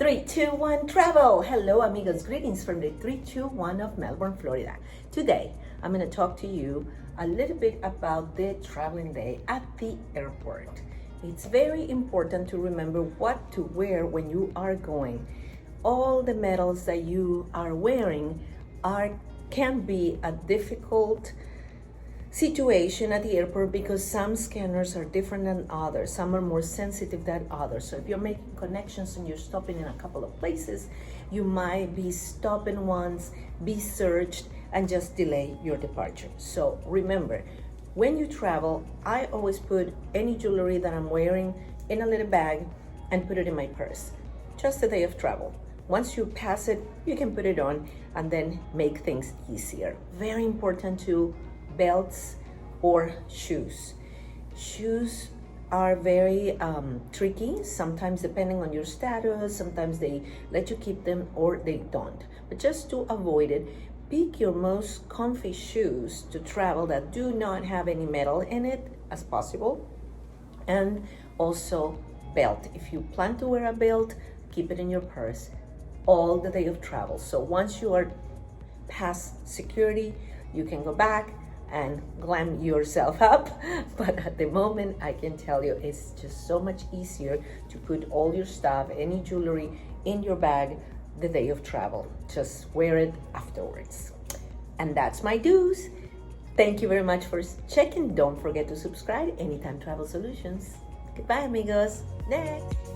3, 2, 1, travel! Hello, amigos. Greetings from the 321 of Melbourne, Florida. Today, I'm going to talk to you a little bit about the traveling day at the airport. It's very important to remember what to wear when you are going. All the medals that you are wearing can be a difficult situation at the airport because some scanners are different than others. Some are more sensitive than others. So if you're making connections and you're stopping in a couple of places, you might be stopping once, be searched, and just delay your departure. So remember, when you travel, I always put any jewelry that I'm wearing in a little bag and put it in my purse, just the day of travel. Once you pass it, you can put it on and then make things easier. Very important too, belts or shoes. Shoes are very tricky, sometimes depending on your status. Sometimes they let you keep them or they don't. But just to avoid it, pick your most comfy shoes to travel that do not have any metal in it as possible. And also belt. If you plan to wear a belt, keep it in your purse all the day of travel. So once you are past security, you can go back and glam yourself up. But at the moment, I can tell you, it's just so much easier to put all your stuff, any jewelry in your bag the day of travel. Just wear it afterwards. And that's my do's. Thank you very much for checking. Don't forget to subscribe, Anytime Travel Solutions. Goodbye, amigos. Next.